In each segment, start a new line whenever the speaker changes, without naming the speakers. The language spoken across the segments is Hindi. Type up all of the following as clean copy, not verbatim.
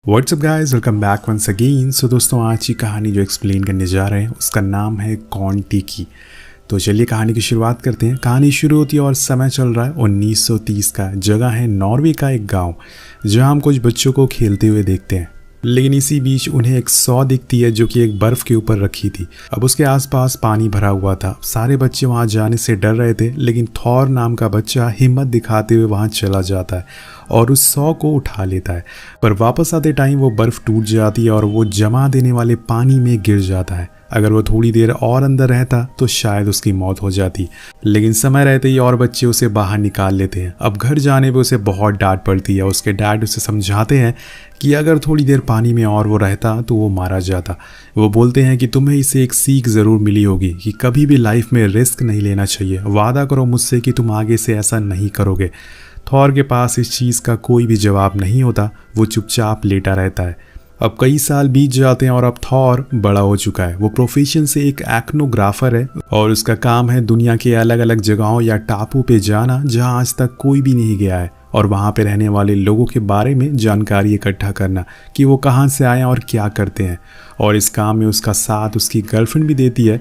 WhatsApp guys, welcome back once again. So दोस्तों, आज की कहानी जो एक्सप्लेन करने जा रहे हैं उसका नाम है कॉन-टी-की। तो चलिए कहानी की शुरुआत करते हैं। कहानी शुरू होती है और समय चल रहा है 1930 का। जगह है नॉर्वे का एक गांव, जहां हम कुछ बच्चों को खेलते हुए देखते हैं। लेकिन इसी बीच उन्हें एक सौ दिखती है जो कि एक बर्फ के ऊपर रखी थी। अब उसके आसपास पानी भरा हुआ था। सारे बच्चे वहां जाने से डर रहे थे, लेकिन थॉर नाम का बच्चा हिम्मत दिखाते हुए वहां चला जाता है और उस सौ को उठा लेता है। पर वापस आते टाइम वो बर्फ टूट जाती है और वो जमा देने वाले पानी में गिर जाता है। अगर वो थोड़ी देर और अंदर रहता तो शायद उसकी मौत हो जाती, लेकिन समय रहते ही और बच्चे उसे बाहर निकाल लेते हैं। अब घर जाने पे उसे बहुत डांट पड़ती है। उसके डैड उसे समझाते हैं कि अगर थोड़ी देर पानी में और वो रहता तो वो मारा जाता। वो बोलते हैं कि तुम्हें इसे एक सीख ज़रूर मिली होगी कि कभी भी लाइफ में रिस्क नहीं लेना चाहिए। वादा करो मुझसे कि तुम आगे से ऐसा नहीं करोगे। थॉर के पास इस चीज़ का कोई भी जवाब नहीं होता। वो चुपचाप लेटा रहता है। अब कई साल बीत जाते हैं और अब थॉर बड़ा हो चुका है। वो प्रोफेशन से एक एक्नोग्राफर है और उसका काम है दुनिया के अलग अलग जगहों या टापू पे जाना जहां आज तक कोई भी नहीं गया है, और वहां पे रहने वाले लोगों के बारे में जानकारी इकट्ठा करना कि वो कहां से आए और क्या करते हैं। और इस काम में उसका साथ उसकी गर्लफ्रेंड भी देती है।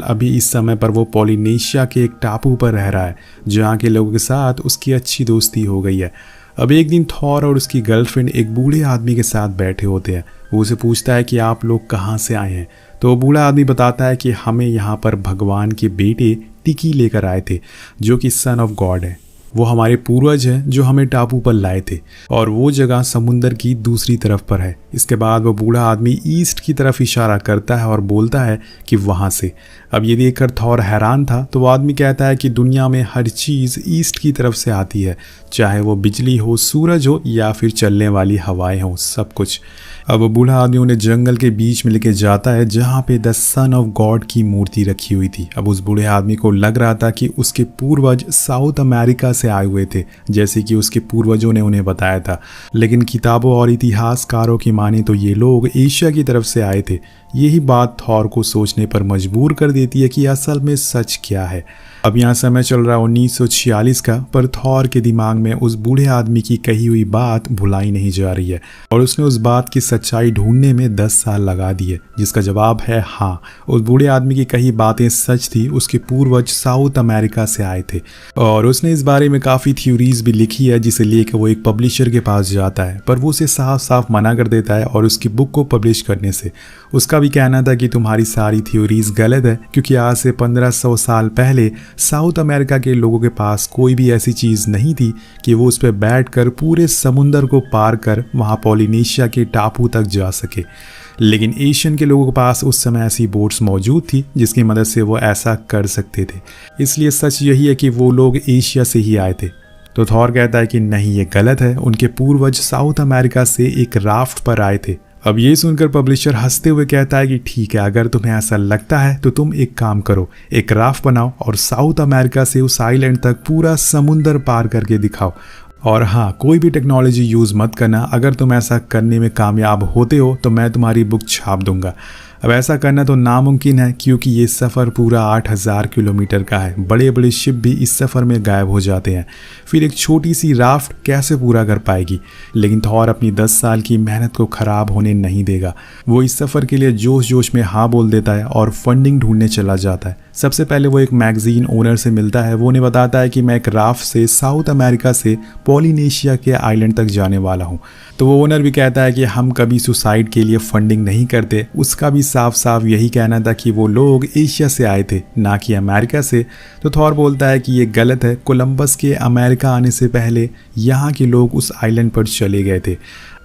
अभी इस समय पर वो पॉलिनेशिया के एक टापू पर रह रहा है, जहाँ के लोगों के साथ उसकी अच्छी दोस्ती हो गई है। अब एक दिन थॉर और उसकी गर्लफ्रेंड एक बूढ़े आदमी के साथ बैठे होते हैं। वो उसे पूछता है कि आप लोग कहाँ से आए हैं। तो वो बूढ़ा आदमी बताता है कि हमें यहाँ पर भगवान के बेटे टिकी लेकर आए थे, जो कि सन ऑफ गॉड है। वो हमारे पूर्वज हैं जो हमें टापू पर लाए थे, और वो जगह समुंदर की दूसरी तरफ पर है। इसके बाद वो बूढ़ा आदमी ईस्ट की तरफ इशारा करता है और बोलता है कि वहाँ से। अब ये देखकर थॉर हैरान था। तो वो आदमी कहता है कि दुनिया में हर चीज़ ईस्ट की तरफ से आती है, चाहे वो बिजली हो, सूरज हो या फिर चलने वाली हवाएं हो, सब कुछ। अब वो बूढ़ा आदमी उन्हें जंगल के बीच में लेके जाता है जहाँ पे द सन ऑफ गॉड की मूर्ति रखी हुई थी। अब उस बूढ़े आदमी को लग रहा था कि उसके पूर्वज साउथ अमेरिका से आए हुए थे, जैसे कि उसके पूर्वजों ने उन्हें बताया था। लेकिन किताबों और इतिहासकारों की माने तो ये लोग एशिया की तरफ से आए थे। यही बात थॉर को सोचने पर मजबूर कर देती है कि असल में सच क्या है। अब यहाँ समय चल रहा है 1946 का, पर थॉर के दिमाग में उस बूढ़े आदमी की कही हुई बात भुलाई नहीं जा रही है, और उसने उस बात की सच्चाई ढूंढने में 10 साल लगा दिए, जिसका जवाब है हाँ। उस बूढ़े आदमी की कही बातें सच थी। उसके पूर्वज साउथ अमेरिका से आए थे, और उसने इस बारे में काफ़ी थ्योरीज भी लिखी है, जिसे लेकर वो एक पब्लिशर के पास जाता है, पर वो उसे साफ साफ मना कर देता है और उसकी बुक को पब्लिश करने से। उसका भी कहना था कि तुम्हारी सारी थ्योरीज गलत है, क्योंकि आज से 1500 साल पहले साउथ अमेरिका के लोगों के पास कोई भी ऐसी चीज़ नहीं थी कि वो उस पर बैठकर पूरे समुंदर को पार कर वहाँ पॉलिनेशिया के टापू तक जा सके। लेकिन एशियन के लोगों के पास उस समय ऐसी बोट्स मौजूद थी जिसकी मदद से वो ऐसा कर सकते थे। इसलिए सच यही है कि वो लोग एशिया से ही आए थे। तो थॉर कहता है कि नहीं, ये गलत है। उनके पूर्वज साउथ अमेरिका से एक राफ्ट पर आए थे। अब ये सुनकर पब्लिशर हंसते हुए कहता है कि ठीक है, अगर तुम्हें ऐसा लगता है तो तुम एक काम करो, एक राफ्ट बनाओ और साउथ अमेरिका से उस आइलैंड तक पूरा समुंदर पार करके दिखाओ। और हाँ, कोई भी टेक्नोलॉजी यूज़ मत करना। अगर तुम ऐसा करने में कामयाब होते हो तो मैं तुम्हारी बुक छाप दूंगा। अब ऐसा करना तो नामुमकिन है, क्योंकि ये सफ़र पूरा 8000 किलोमीटर का है। बड़े बड़े शिप भी इस सफ़र में गायब हो जाते हैं। फिर एक छोटी सी राफ्ट कैसे पूरा कर पाएगी। लेकिन थॉर अपनी 10 साल की मेहनत को ख़राब होने नहीं देगा। वो इस सफ़र के लिए जोश जोश में हाँ बोल देता है और फंडिंग ढूंढने चला जाता है। सबसे पहले वो एक मैगजीन ओनर से मिलता है। वो उन्हें बताता है कि मैं एक राफ्ट से साउथ अमेरिका से पॉलिनेशिया के आइलैंड तक जाने वाला हूँ। तो वो ओनर भी कहता है कि हम कभी सुसाइड के लिए फंडिंग नहीं करते। उसका भी साफ साफ यही कहना था कि वो लोग एशिया से आए थे, ना कि अमेरिका से। तो थॉर बोलता है कि ये गलत है। कोलंबस के अमेरिका आने से पहले यहाँ के लोग उस आइलैंड पर चले गए थे।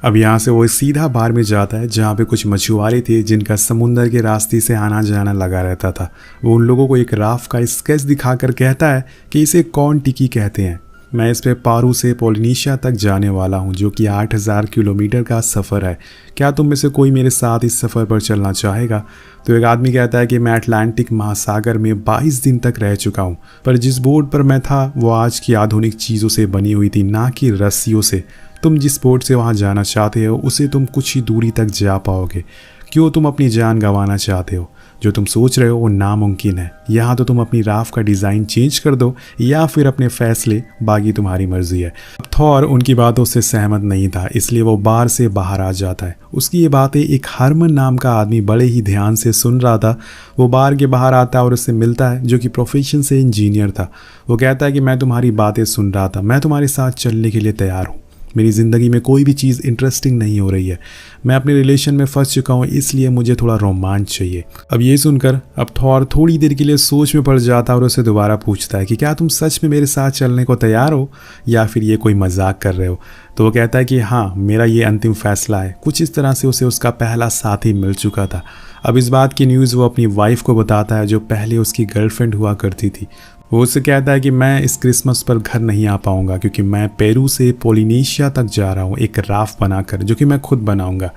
अब यहाँ से वो सीधा बार में जाता है जहाँ पे कुछ मछुआरे थे जिनका समुंदर के रास्ते से आना जाना लगा रहता था। वो उन लोगों को एक राफ्ट का स्केच दिखाकर कहता है कि इसे कॉन-टी-की कहते हैं। मैं इस पे पारू से पॉलिनेशिया तक जाने वाला हूँ, जो कि 8000 किलोमीटर का सफ़र है। क्या तुम में से कोई मेरे साथ इस सफ़र पर चलना चाहेगा? तो एक आदमी कहता है कि मैं अटलांटिक महासागर में 22 दिन तक रह चुका हूँ, पर जिस बोट पर मैं था वो आज की आधुनिक चीज़ों से बनी हुई थी, ना कि रस्सियों से। तुम जिस बोट से वहाँ जाना चाहते हो उसे तुम कुछ ही दूरी तक जा पाओगे। क्यों तुम अपनी जान गंवाना चाहते हो? जो तुम सोच रहे हो वो नामुमकिन है। यहाँ तो तुम अपनी राफ्ट का डिज़ाइन चेंज कर दो या फिर अपने फैसले, बाकी तुम्हारी मर्जी है। अब थॉर उनकी बातों से सहमत नहीं था, इसलिए वो बार से बाहर आ जाता है। उसकी ये बातें एक हरमन नाम का आदमी बड़े ही ध्यान से सुन रहा था। वो बार के बाहर आता है और उससे मिलता है, जो कि प्रोफेशन से इंजीनियर था। वो कहता है कि मैं तुम्हारी बातें सुन रहा था, मैं तुम्हारे साथ चलने के लिए तैयार हूँ। मेरी ज़िंदगी में कोई भी चीज़ इंटरेस्टिंग नहीं हो रही है, मैं अपने रिलेशन में फंस चुका हूँ, इसलिए मुझे थोड़ा रोमांच चाहिए। अब ये सुनकर अब थॉर थोड़ी देर के लिए सोच में पड़ जाता है और उसे दोबारा पूछता है कि क्या तुम सच में मेरे साथ चलने को तैयार हो या फिर ये कोई मजाक कर रहे हो। तो वो कहता है कि हाँ, मेरा ये अंतिम फैसला है। कुछ इस तरह से उसे उसका पहला साथी मिल चुका था। अब इस बात की न्यूज़ वो अपनी वाइफ को बताता है, जो पहले उसकी गर्लफ्रेंड हुआ करती थी। वो उससे कहता है कि मैं इस क्रिसमस पर घर नहीं आ पाऊंगा क्योंकि मैं पेरू से पोलिनेशिया तक जा रहा हूँ एक राफ्ट बनाकर, जो कि मैं खुद बनाऊंगा।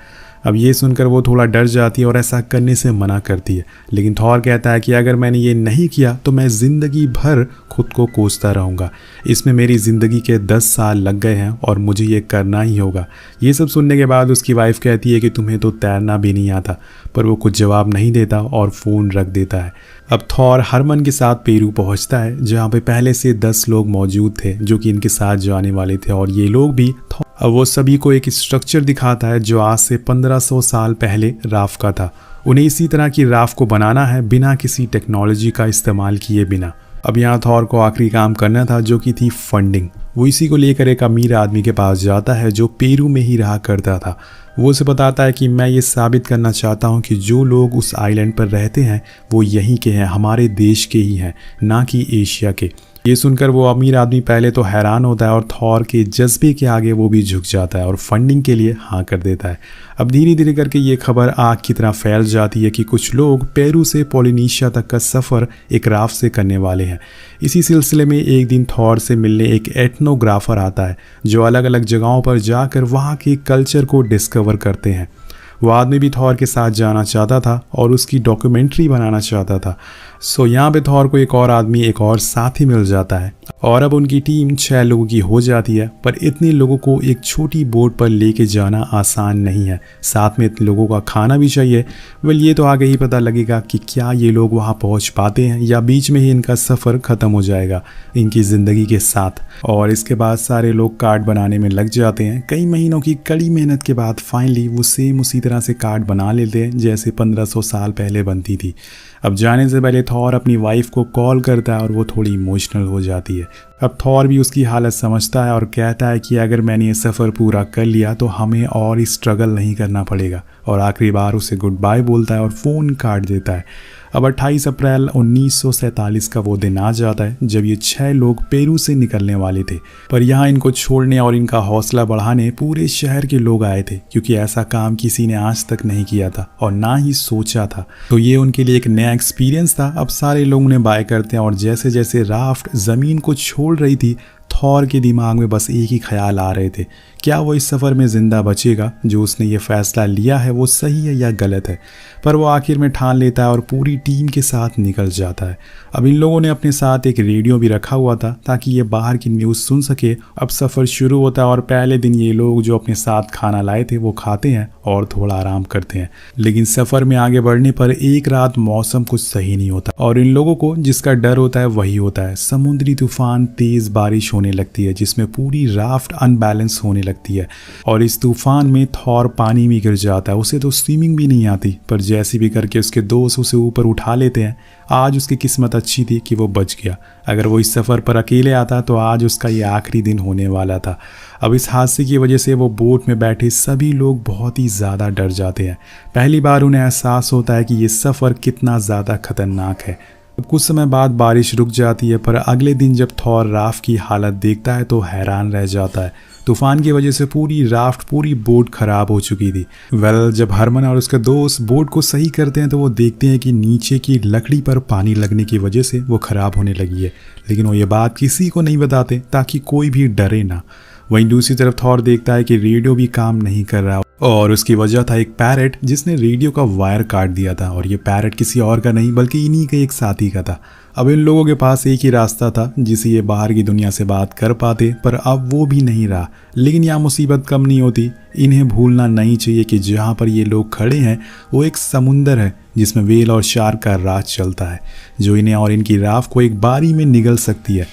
अब ये सुनकर वो थोड़ा डर जाती है और ऐसा करने से मना करती है, लेकिन थॉर कहता है कि अगर मैंने ये नहीं किया तो मैं ज़िंदगी भर खुद को कोसता रहूँगा। इसमें मेरी ज़िंदगी के 10 साल लग गए हैं और मुझे ये करना ही होगा। ये सब सुनने के बाद उसकी वाइफ कहती है कि तुम्हें तो तैरना भी नहीं आता, पर वो कुछ जवाब नहीं देता और फ़ोन रख देता है। अब थॉर हरमन के साथ पेरू पहुंचता है, जहां पे पहले से 10 लोग मौजूद थे जो कि इनके साथ जाने वाले थे, और ये लोग भी। अब वो सभी को एक स्ट्रक्चर दिखाता है जो आज से 1500 साल पहले राफ्ट का था। उन्हें इसी तरह की राफ्ट को बनाना है बिना किसी टेक्नोलॉजी का इस्तेमाल किए बिना। अब यहाँ थॉर को आखिरी काम करना था, जो कि थी फंडिंग। वो इसी को लेकर एक अमीर आदमी के पास जाता है जो पेरू में ही रहा करता था। वो उसे बताता है कि मैं ये साबित करना चाहता हूँ कि जो लोग उस आइलैंड पर रहते हैं वो यहीं के हैं, हमारे देश के ही हैं, ना कि एशिया के। ये सुनकर वो अमीर आदमी पहले तो हैरान होता है और थॉर के जज्बे के आगे वो भी झुक जाता है और फंडिंग के लिए हाँ कर देता है। अब धीरे धीरे करके ये खबर आग की तरह फैल जाती है कि कुछ लोग पेरू से पोलिनेशिया तक का सफ़र एक राफ्ट से करने वाले हैं। इसी सिलसिले में एक दिन थॉर से मिलने एक एथनोग्राफर आता है, जो अलग अलग जगहों पर जाकर वहाँ के कल्चर को डिस्कवर करते हैं। वो आदमी भी थॉर के साथ जाना चाहता था और उसकी डॉक्यूमेंट्री बनाना चाहता था। सो यहाँ पे थॉर को एक और आदमी, एक और साथी मिल जाता है और अब उनकी टीम 6 लोगों की हो जाती है। पर इतने लोगों को एक छोटी बोट पर लेके जाना आसान नहीं है, साथ में इतने लोगों का खाना भी चाहिए। वेल, ये तो आगे ही पता लगेगा कि क्या ये लोग वहाँ पहुँच पाते हैं या बीच में ही इनका सफ़र ख़त्म हो जाएगा इनकी ज़िंदगी के साथ। और इसके बाद सारे लोग कार्ड बनाने में लग जाते हैं। कई महीनों की कड़ी मेहनत के बाद फाइनली वो सेम उसी तरह से कार्ड बना लेते हैं जैसे 1500 साल पहले बनती थी। अब जाने से पहले थॉर अपनी वाइफ को कॉल करता है और वो थोड़ी इमोशनल हो जाती है। अब थॉर भी उसकी हालत समझता है और कहता है कि अगर मैंने ये सफ़र पूरा कर लिया तो हमें और स्ट्रगल नहीं करना पड़ेगा, और आखिरी बार उसे गुड बाय बोलता है और फ़ोन काट देता है। अब 28 अप्रैल 1947 का वो दिन आ जाता है जब ये 6 लोग पेरू से निकलने वाले थे। पर यहाँ इनको छोड़ने और इनका हौसला बढ़ाने पूरे शहर के लोग आए थे, क्योंकि ऐसा काम किसी ने आज तक नहीं किया था और ना ही सोचा था। तो ये उनके लिए एक नया एक्सपीरियंस था। अब सारे लोग उन्हें बाय करते हैं और जैसे जैसे राफ्ट ज़मीन को छोड़ रही थी, थॉर के दिमाग में बस एक ही ख्याल आ रहे थे, क्या वो इस सफ़र में ज़िंदा बचेगा? जो उसने ये फ़ैसला लिया है वो सही है या गलत है? पर वो आखिर में ठान लेता है और पूरी टीम के साथ निकल जाता है। अब इन लोगों ने अपने साथ एक रेडियो भी रखा हुआ था ताकि ये बाहर की न्यूज़ सुन सके। अब सफ़र शुरू होता है और पहले दिन ये लोग जो अपने साथ खाना लाए थे वो खाते हैं और थोड़ा आराम करते हैं। लेकिन सफ़र में आगे बढ़ने पर एक रात मौसम कुछ सही नहीं होता और इन लोगों को जिसका डर होता है वही होता है। समुद्री तूफान, तेज़ बारिश होने लगती है जिसमें पूरी राफ्ट अनबैलेंस होने लगती है और इस तूफान में थॉर पानी में गिर जाता है। उसे तो स्विमिंग भी नहीं आती, पर जैसे भी करके उसके दोस्त उसे ऊपर उठा लेते हैं। आज उसकी किस्मत अच्छी थी कि वो बच गया। अगर वो इस सफ़र पर अकेले आता तो आज उसका ये आखिरी दिन होने वाला था। अब इस हादसे की वजह से वो बोट में बैठे सभी लोग बहुत ही ज़्यादा डर जाते हैं। पहली बार उन्हें एहसास होता है कि ये सफ़र कितना ज़्यादा खतरनाक है। कुछ समय बाद बारिश रुक जाती है, पर अगले दिन जब थॉर राफ्ट की हालत देखता है तो हैरान रह जाता है। तूफान की वजह से पूरी राफ्ट, पूरी बोट खराब हो चुकी थी। जब हरमन और उसके दोस्त बोट को सही करते हैं तो वो देखते हैं कि नीचे की लकड़ी पर पानी लगने की वजह से वो खराब होने लगी है, लेकिन वो ये बात किसी को नहीं बताते ताकि कोई भी डरे ना। वहीं दूसरी तरफ थॉर देखता है कि रेडियो भी काम नहीं कर रहा। और उसकी वजह था एक पैरेट जिसने रेडियो का वायर काट दिया था, और ये पैरेट किसी और का नहीं बल्कि इन्हीं के एक साथी का था। अब इन लोगों के पास एक ही रास्ता था जिसे ये बाहर की दुनिया से बात कर पाते, पर अब वो भी नहीं रहा। लेकिन यह मुसीबत कम नहीं होती। इन्हें भूलना नहीं चाहिए कि जहाँ पर ये लोग खड़े हैं वो एक समुंदर है जिसमें वेल और शार्क का राज चलता है, जो इन्हें और इनकी राफ को एक बारी में निगल सकती है।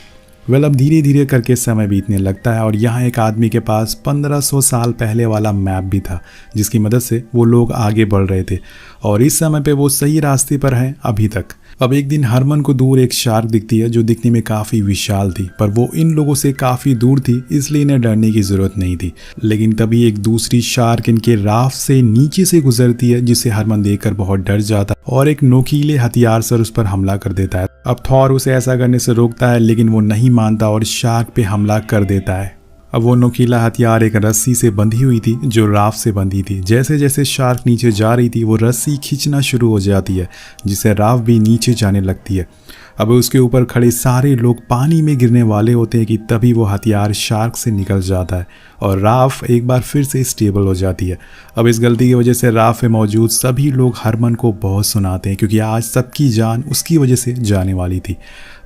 अब धीरे धीरे करके समय बीतने लगता है और यहाँ एक आदमी के पास 1500 साल पहले वाला मैप भी था, जिसकी मदद से वो लोग आगे बढ़ रहे थे और इस समय पे वो सही रास्ते पर हैं अभी तक। अब एक दिन हरमन को दूर एक शार्क दिखती है जो दिखने में काफ़ी विशाल थी, पर वो इन लोगों से काफ़ी दूर थी, इसलिए इन्हें डरने की ज़रूरत नहीं थी। लेकिन तभी एक दूसरी शार्क इनके राफ्ट से नीचे से गुजरती है, जिसे हरमन देखकर बहुत डर जाता है और एक नोकीले हथियार से उस पर हमला कर देता है। अब थॉर उसे ऐसा करने से रोकता है, लेकिन वो नहीं मानता और शार्क पे हमला कर देता है। अब वो नोकीला हथियार एक रस्सी से बंधी हुई थी जो राफ से बंधी थी। जैसे जैसे शार्क नीचे जा रही थी वो रस्सी खींचना शुरू हो जाती है, जिससे राफ भी नीचे जाने लगती है। अब उसके ऊपर खड़े सारे लोग पानी में गिरने वाले होते हैं कि तभी वो हथियार शार्क से निकल जाता है और राफ एक बार फिर से स्टेबल हो जाती है। अब इस गलती की वजह से राफ में मौजूद सभी लोग हरमन को बहुत सुनाते हैं, क्योंकि आज सबकी जान उसकी वजह से जाने वाली थी।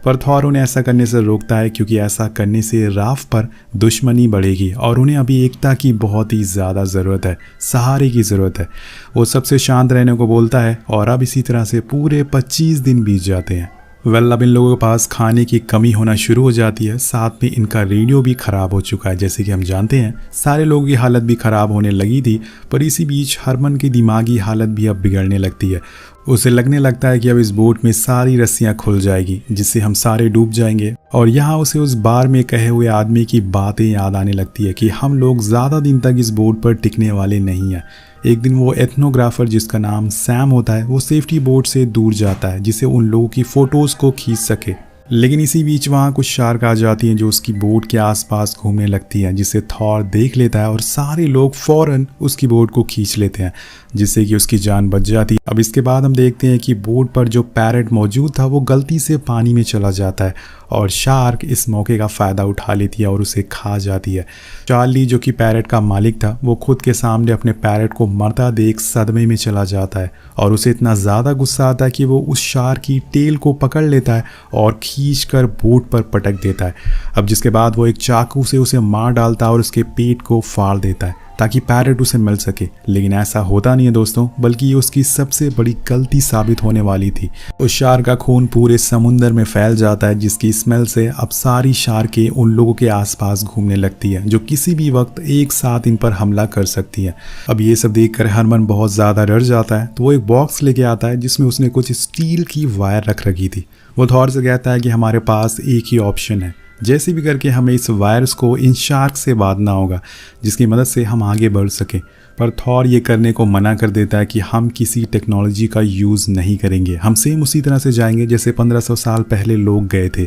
पर थॉर उन्हें ऐसा करने से रोकता है, क्योंकि ऐसा करने से राफ पर दुश्मनी बढ़ेगी और उन्हें अभी एकता की बहुत ही ज़्यादा ज़रूरत है, सहारे की ज़रूरत है। वो सबसे शांत रहने को बोलता है और अब इसी तरह से पूरे 25 दिन बीत जाते हैं। अब इन लोगों के पास खाने की कमी होना शुरू हो जाती है, साथ में इनका रेडियो भी ख़राब हो चुका है। जैसे कि हम जानते हैं सारे लोगों की हालत भी ख़राब होने लगी थी, पर इसी बीच हरमन की दिमागी हालत भी अब बिगड़ने लगती है। उसे लगने लगता है कि अब इस बोट में सारी रस्सियां खुल जाएगी, जिससे हम सारे डूब जाएंगे। और यहाँ उसे उस बार में कहे हुए आदमी की बातें याद आने लगती है कि हम लोग ज़्यादा दिन तक इस बोट पर टिकने वाले नहीं हैं। एक दिन वो एथनोग्राफर जिसका नाम सैम होता है वो सेफ्टी बोट से दूर जाता है, जिससे उन लोगों की फ़ोटोज़ को खींच सके। लेकिन इसी बीच वहाँ कुछ शार्क आ जाती हैं जो उसकी बोट के आसपास घूमने लगती हैं, जिसे थॉर देख लेता है और सारे लोग फ़ौरन उसकी बोट को खींच लेते हैं, जिससे कि उसकी जान बच जाती है। अब इसके बाद हम देखते हैं कि बोट पर जो पैरेट मौजूद था वो गलती से पानी में चला जाता है और शार्क इस मौके का फ़ायदा उठा लेती है और उसे खा जाती है। चार्ली जो कि पैरेट का मालिक था वो खुद के सामने अपने पैरेट को मरता देख सदमे में चला जाता है और उसे इतना ज़्यादा गुस्सा आता है कि वो उस शार्क की टेल को पकड़ लेता है और खींचकर बोट पर पटक देता है। अब जिसके बाद वो एक चाकू से उसे मार डालता है और उसके पेट को फाड़ देता है ताकि पैरेट उसे मिल सके। लेकिन ऐसा होता नहीं है दोस्तों, बल्कि ये उसकी सबसे बड़ी गलती साबित होने वाली थी। उस शार्क का खून पूरे समुंदर में फैल जाता है, जिसकी स्मेल से अब सारी शार्कें उन लोगों के आसपास घूमने लगती है जो किसी भी वक्त एक साथ इन पर हमला कर सकती है। अब ये सब देखकर हरमन बहुत ज़्यादा डर जाता है, तो वो एक बॉक्स लेके आता है जिसमें उसने कुछ स्टील की वायर रख रखी थी। वो थॉर से कहता है कि हमारे पास एक ही ऑप्शन है, जैसे भी करके हमें इस वायरस को इन शार्क से बांधना होगा, जिसकी मदद से हम आगे बढ़ सकें। पर थॉर ये करने को मना कर देता है कि हम किसी टेक्नोलॉजी का यूज़ नहीं करेंगे, हम सेम उसी तरह से जाएंगे जैसे 1500 साल पहले लोग गए थे।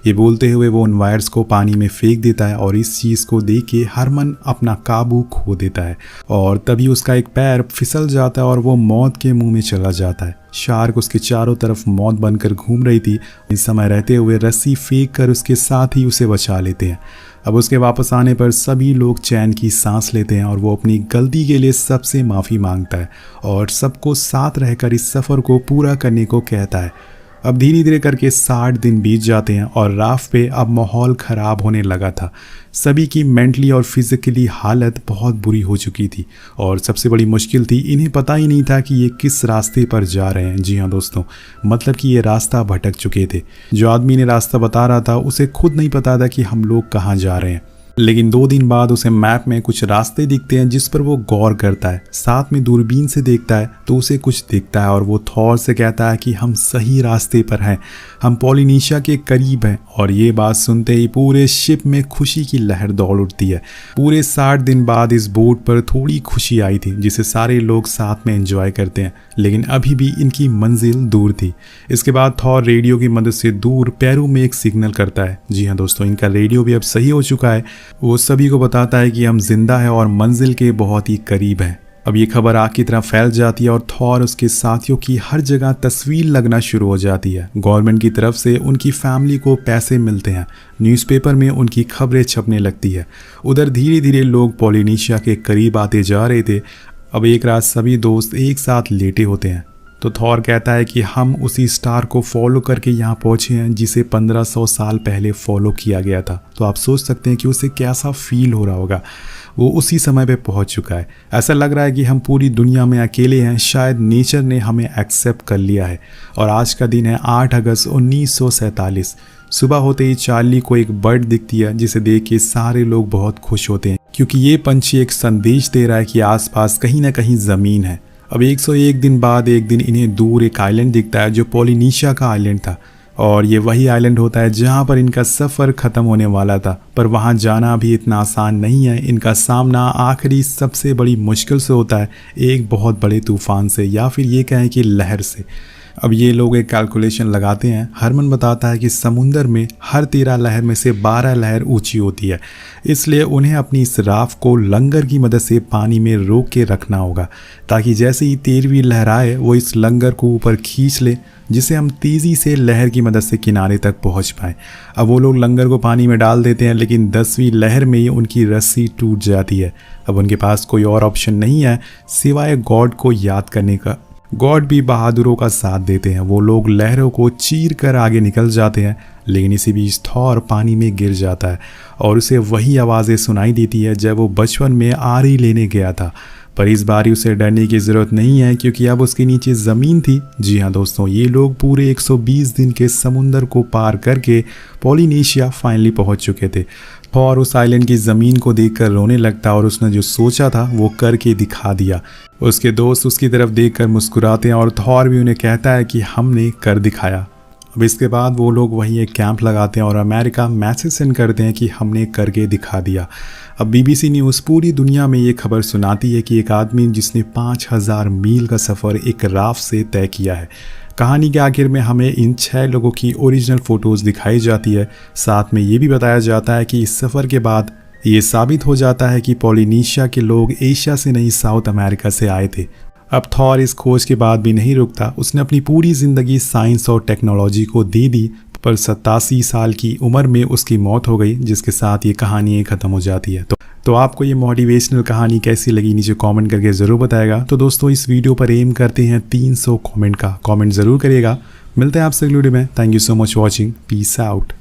ये बोलते हुए वो उन वायर्स को पानी में फेंक देता है और इस चीज़ को देख के हरमन अपना काबू खो देता है और तभी उसका एक पैर फिसल जाता है और वो मौत के मुंह में चला जाता है। शार्क उसके चारों तरफ मौत बनकर घूम रही थी। इस समय रहते हुए रस्सी फेंक कर उसके साथ ही उसे बचा लेते हैं। अब उसके वापस आने पर सभी लोग चैन की सांस लेते हैं और वो अपनी गलती के लिए सबसे माफ़ी मांगता है और सबको साथ रहकर इस सफ़र को पूरा करने को कहता है। अब धीरे धीरे करके 60 दिन बीत जाते हैं और राफ पे अब माहौल ख़राब होने लगा था। सभी की मेंटली और फिज़िकली हालत बहुत बुरी हो चुकी थी और सबसे बड़ी मुश्किल थी, इन्हें पता ही नहीं था कि ये किस रास्ते पर जा रहे हैं। जी हाँ दोस्तों, मतलब कि ये रास्ता भटक चुके थे। जो आदमी ने रास्ता बता रहा था उसे खुद नहीं पता था कि हम लोग कहाँ जा रहे हैं। लेकिन 2 दिन बाद उसे मैप में कुछ रास्ते दिखते हैं जिस पर वो गौर करता है, साथ में दूरबीन से देखता है तो उसे कुछ दिखता है और वो थॉर से कहता है कि हम सही रास्ते पर हैं, हम पॉलिनेशिया के करीब हैं। और ये बात सुनते ही पूरे शिप में खुशी की लहर दौड़ उठती है। पूरे 60 दिन बाद इस बोट पर थोड़ी खुशी आई थी जिसे सारे लोग साथ में एंजॉय करते हैं, लेकिन अभी भी इनकी मंजिल दूर थी। इसके बाद थॉर रेडियो की मदद से दूर पैरों में एक सिग्नल करता है। जी हाँ दोस्तों, इनका रेडियो भी अब सही हो चुका है। वो सभी को बताता है कि हम जिंदा हैं और मंजिल के बहुत ही करीब हैं। अब ये खबर आग की तरह फैल जाती है और थॉर उसके साथियों की हर जगह तस्वीर लगना शुरू हो जाती है। गवर्नमेंट की तरफ से उनकी फैमिली को पैसे मिलते हैं, न्यूज़पेपर में उनकी खबरें छपने लगती है। उधर धीरे धीरे लोग पॉलिनेशिया के करीब आते जा रहे थे। अब एक रात सभी दोस्त एक साथ लेटे होते हैं तो थॉर कहता है कि हम उसी स्टार को फॉलो करके यहाँ पहुँचे हैं जिसे 1500 साल पहले फॉलो किया गया था। तो आप सोच सकते हैं कि उसे कैसा फील हो रहा होगा। वो उसी समय पे पहुँच चुका है। ऐसा लग रहा है कि हम पूरी दुनिया में अकेले हैं, शायद नेचर ने हमें एक्सेप्ट कर लिया है। और आज का दिन है 8 अगस्त 1947। सुबह होते ही चार्ली को एक बर्ड दिखती है जिसे देख के सारे लोग बहुत खुश होते हैं, क्योंकि ये पंछी एक संदेश दे रहा है कि आसपास कहीं ना कहीं ज़मीन है। अब 101 दिन बाद एक दिन इन्हें दूर एक आइलैंड दिखता है जो पॉलिनेशिया का आइलैंड था। और ये वही आइलैंड होता है जहाँ पर इनका सफ़र ख़त्म होने वाला था। पर वहाँ जाना भी इतना आसान नहीं है। इनका सामना आखिरी सबसे बड़ी मुश्किल से होता है, एक बहुत बड़े तूफ़ान से, या फिर ये कहें कि लहर से। अब ये लोग एक कैलकुलेशन लगाते हैं। हरमन बताता है कि समुंदर में हर 13 लहर में से 12 लहर ऊंची होती है, इसलिए उन्हें अपनी इस राफ्ट को लंगर की मदद से पानी में रोक के रखना होगा ताकि जैसे ही 13वीं लहर आए वो इस लंगर को ऊपर खींच ले, जिसे हम तेज़ी से लहर की मदद से किनारे तक पहुंच पाएँ। अब वो लोग लंगर को पानी में डाल देते हैं, लेकिन 10वीं लहर में ही उनकी रस्सी टूट जाती है। अब उनके पास कोई और ऑप्शन नहीं है सिवाय गॉड को याद करने का। गॉड भी बहादुरों का साथ देते हैं। वो लोग लहरों को चीर कर आगे निकल जाते हैं, लेकिन इसी बीच थॉर पानी में गिर जाता है और उसे वही आवाज़ें सुनाई देती है जब वो बचपन में आरी लेने गया था। पर इस बार उसे डरने की ज़रूरत नहीं है क्योंकि अब उसके नीचे ज़मीन थी। जी हाँ दोस्तों, ये लोग पूरे 120 दिन के समुंदर को पार करके पॉलिनेशिया फाइनली पहुंच चुके थे। थॉर उस आइलैंड की ज़मीन को देखकर रोने लगता और उसने जो सोचा था वो करके दिखा दिया। उसके दोस्त उसकी तरफ देखकर मुस्कुराते हैं और थॉर भी उन्हें कहता है कि हमने कर दिखाया। अब इसके बाद वो लोग वहीं एक कैंप लगाते हैं और अमेरिका मैसेज सेंड करते हैं कि हमने करके दिखा दिया। अब बीबीसी न्यूज़ पूरी दुनिया में ये खबर सुनाती है कि एक आदमी जिसने 5000 मील का सफ़र एक राफ्ट से तय किया है। कहानी के आखिर में हमें इन 6 लोगों की ओरिजिनल फ़ोटोज़ दिखाई जाती है। साथ में ये भी बताया जाता है कि इस सफ़र के बाद ये साबित हो जाता है कि पॉलिनेशिया के लोग एशिया से नहीं साउथ अमेरिका से आए थे। अब थॉर इस खोज के बाद भी नहीं रुकता। उसने अपनी पूरी ज़िंदगी साइंस और टेक्नोलॉजी को दे दी, पर 87 साल की उम्र में उसकी मौत हो गई, जिसके साथ ये कहानी ख़त्म हो जाती है। तो आपको ये मोटिवेशनल कहानी कैसी लगी नीचे कमेंट करके ज़रूर बताएगा। तो दोस्तों इस वीडियो पर एम करते हैं 300 कमेंट का। कमेंट ज़रूर करिएगा। मिलते हैं आपसे अगली वीडियो में। Thank you so much watching. Peace out.